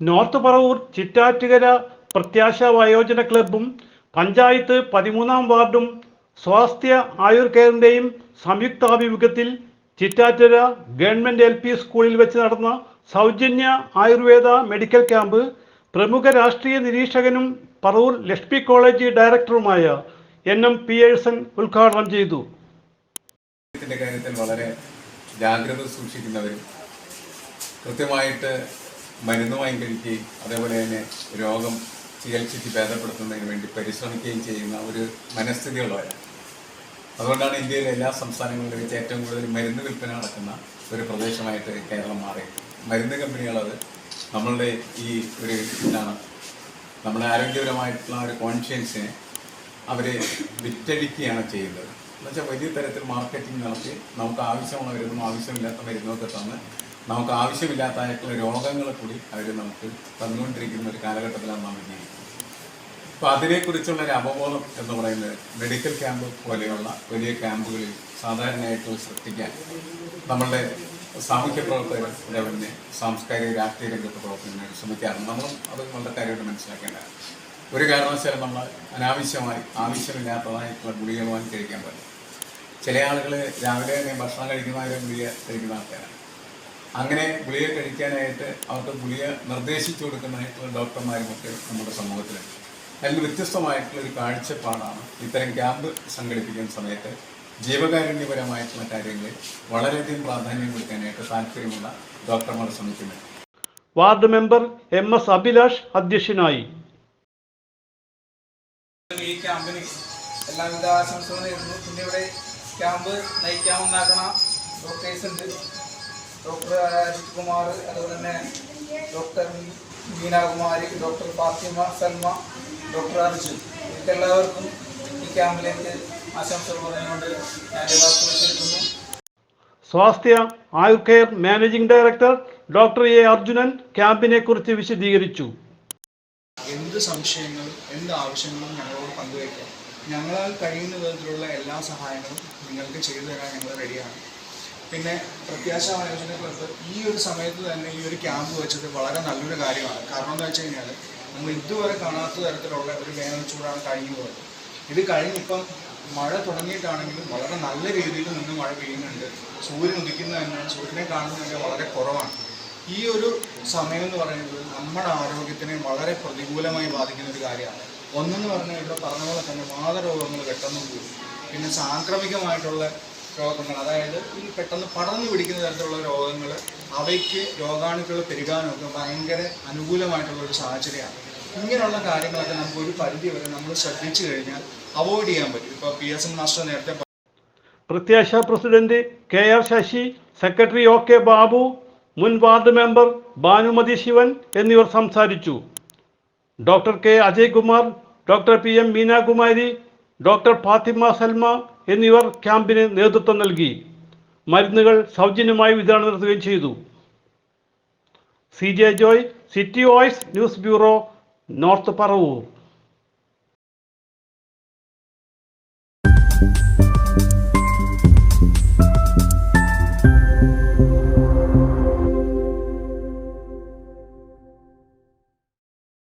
North Paravur Chittattukara പ്രത്യാശ വയോജന ക്ലബ്ബും പഞ്ചായത്ത് 13-ാം വാർഡും സ്വാസ്ഥ്യ ആയുർ കെയറിൻ്റെയും സംയുക്താഭിമുഖ്യത്തിൽ Chittattukara government LP സ്കൂളിൽ വെച്ച് നടന്ന സൗജന്യ ആയുർവേദ മെഡിക്കൽ ക്യാമ്പ് പ്രമുഖ രാഷ്ട്രീയ നിരീക്ഷകനും പറവൂർ ലക്ഷ്മി കോളേജ് ഡയറക്ടറുമായ NM പിയേഴ്സൺ ഉദ്ഘാടനം ചെയ്തു. കാര്യത്തിൽ വളരെ ജാഗ്രത സൂക്ഷിക്കുന്നവരും കൃത്യമായിട്ട് മരുന്ന് വാങ്ങി കഴിക്കുകയും അതേപോലെ തന്നെ രോഗം ചികിത്സിച്ച് ഭേദപ്പെടുത്തുന്നതിന് വേണ്ടി പരിശ്രമിക്കുകയും ചെയ്യുന്ന ഒരു മനസ്ഥിതിയുള്ളവരാണ്. അതുകൊണ്ടാണ് ഇന്ത്യയിലെ എല്ലാ സംസ്ഥാനങ്ങളിലും വെച്ച് ഏറ്റവും കൂടുതൽ മരുന്ന് വിൽപ്പന നടക്കുന്ന ഒരു പ്രദേശമായിട്ട് കേരളം മാറി. മരുന്ന് കമ്പനികളത് നമ്മളുടെ ഈ ഒരു ഇതാണ് നമ്മുടെ ആരോഗ്യപരമായിട്ടുള്ള ഒരു കോൺഷ്യൻസിനെ അവർ വിറ്റഴിക്കുകയാണ് ചെയ്യുന്നത്. എന്നുവെച്ചാൽ വലിയ തരത്തിൽ മാർക്കറ്റിംഗ് നടത്തി നമുക്ക് ആവശ്യമുള്ള മരുന്നും ആവശ്യമില്ലാത്ത മരുന്നൊക്കെ തന്ന് നമുക്ക് ആവശ്യമില്ലാത്തതായിട്ടുള്ള രോഗങ്ങളെ കൂടി അവർ നമുക്ക് തന്നുകൊണ്ടിരിക്കുന്ന ഒരു കാലഘട്ടത്തിലാണ് നമ്മൾ ജീവിക്കുന്നത്. അപ്പോൾ അതിനെക്കുറിച്ചുള്ള ഒരു അവബോധം എന്ന് പറയുന്നത് മെഡിക്കൽ ക്യാമ്പ് പോലെയുള്ള വലിയ ക്യാമ്പുകളിൽ സാധാരണയായിട്ട് സൃഷ്ടിക്കാൻ നമ്മളുടെ സാമൂഹ്യ പ്രവർത്തകർ അതേപോലെ സാംസ്കാരിക രാഷ്ട്രീയ രംഗത്ത് പ്രവർത്തനങ്ങൾ ശ്രമിക്കാറുണ്ട്. നമ്മളും അത് വളരെ കാര്യമായിട്ട് മനസ്സിലാക്കേണ്ടതാണ്. ഒരു കാരണവശാലും നമ്മൾ അനാവശ്യമായി ആവശ്യമില്ലാത്തതായിട്ടുള്ള ഗുളിക വാങ്ങി കഴിക്കാൻ പറ്റും. ചില ആളുകൾ രാവിലെ തന്നെ ഭക്ഷണം കഴിക്കുന്നവരും ഗുളിക കഴിക്കുന്ന ആൾക്കാരാണ്. അങ്ങനെ ഗുളിക കഴിക്കാനായിട്ട് അവർക്ക് ഗുളിക നിർദ്ദേശിച്ചു കൊടുക്കുന്നതായിട്ടുള്ള ഡോക്ടർമാരുമൊക്കെ നമ്മുടെ സമൂഹത്തിലുണ്ട്. അതിൽ വ്യത്യസ്തമായിട്ടുള്ള ഒരു കാഴ്ചപ്പാടാണ് ഇത്തരം ക്യാമ്പ് സംഘടിപ്പിക്കുന്ന സമയത്ത് ജീവകാരുണ്യപരമായിട്ടുള്ള കാര്യങ്ങളിൽ വളരെയധികം പ്രാധാന്യം കൊടുക്കാനായിട്ട് താല്പര്യമുള്ള ഡോക്ടർമാർ ശ്രമിക്കുന്നത്. വാർഡ് മെമ്പർ MS അഭിലാഷ് അധ്യക്ഷനായി. ഈ ക്യാമ്പിന് എല്ലാവിധ ആശംസകളും നേരുന്നു. പിന്നെ ഇവിടെ ക്യാമ്പ് നയിക്കാമെന്നാക്കണ ഡോക്ടേഴ്സ് ഉണ്ട്. ഡോക്ടർ അജിത് കുമാർ, അതുപോലെ തന്നെ doctor Meenakumari, doctor Fathima Salma, doctor Arjun, ഇവർക്കെല്ലാവർക്കും ഈ ക്യാമ്പിലേക്ക് ആശംസകൾ പറഞ്ഞുകൊണ്ട് ഞാൻ വാക്കുകൾ ചുരുക്കുന്നു. Swasthya Ayur care managing director doctor A Arjunan ക്യാമ്പിനെ കുറിച്ച് വിശദീകരിച്ചു. എന്ത് സംശയങ്ങളും എന്ത് ആവശ്യങ്ങളും ഞങ്ങളോട് പങ്കുവയ്ക്കാം. ഞങ്ങളാൽ കഴിയുന്ന വിധത്തിലുള്ള എല്ലാ സഹായങ്ങളും നിങ്ങൾക്ക് ചെയ്തു തരാൻ ഞങ്ങൾ റെഡിയാണ്. പിന്നെ പ്രത്യാശ വയോജന ക്ലബ്ബ് ഈ ഒരു സമയത്ത് തന്നെ ഈ ഒരു ക്യാമ്പ് വെച്ചത് വളരെ നല്ലൊരു കാര്യമാണ്. കാരണം എന്താ വെച്ച് കഴിഞ്ഞാൽ നമ്മൾ ഇതുവരെ കാണാത്ത തരത്തിലുള്ള ഒരു വേനൽ ചൂടാണ് കഴിഞ്ഞു പോയത്. ഇത് കഴിഞ്ഞിപ്പം മഴ തുടങ്ങിയിട്ടാണെങ്കിലും വളരെ നല്ല രീതിയിൽ നിന്ന് മഴ പെയ്യുന്നുണ്ട്. സൂര്യൻ ഉദിക്കുന്നത് തന്നെ സൂര്യനെ കാണുന്നത് വളരെ കുറവാണ്. ഈ ഒരു സമയം എന്ന് പറയുന്നത് നമ്മുടെ ആരോഗ്യത്തിനെ വളരെ പ്രതികൂലമായി ബാധിക്കുന്ന ഒരു കാര്യമാണ്. ഒന്നെന്ന് പറഞ്ഞാൽ ഇവിടെ പറഞ്ഞ പോലെ തന്നെ വാതരോഗങ്ങൾ പെട്ടെന്ന് കൂടും. പിന്നെ സാംക്രമികമായിട്ടുള്ള രോഗങ്ങൾ, അതായത് ഈ പെട്ടെന്ന് പടർന്നു പിടിക്കുന്ന തരത്തിലുള്ള രോഗങ്ങൾ, അവയ്ക്ക് രോഗാണുക്കൾ പെരുകാനൊക്കെ ഭയങ്കര അനുകൂലമായിട്ടുള്ള ഒരു സാഹചര്യമാണ്. ഇങ്ങനെയുള്ള കാര്യങ്ങളൊക്കെ നമുക്ക് ഒരു പരിധി വരെ നമ്മൾ ശ്രദ്ധിച്ചു കഴിഞ്ഞാൽ അവോയ്ഡ് ചെയ്യാൻ പറ്റും. ഇപ്പോൾ PSM മാസ്റ്റർ നേരത്തെ Prathyasha president KR Sasi, secretary OK Babu, മുൻ വാർഡ് മെമ്പർ ഭാനുമതി ശിവൻ എന്നിവർ സംസാരിച്ചു. Doctor K Ajaykumar, doctor PM Meenakumari, doctor Fathima Salma എന്നിവർ ക്യാമ്പിന് നേതൃത്വം നൽകി. മരുന്നുകൾ സൗജന്യമായി വിതരണം നടത്തുകയും ചെയ്തു. CJ Joy, city voice news bureau, north Paravur.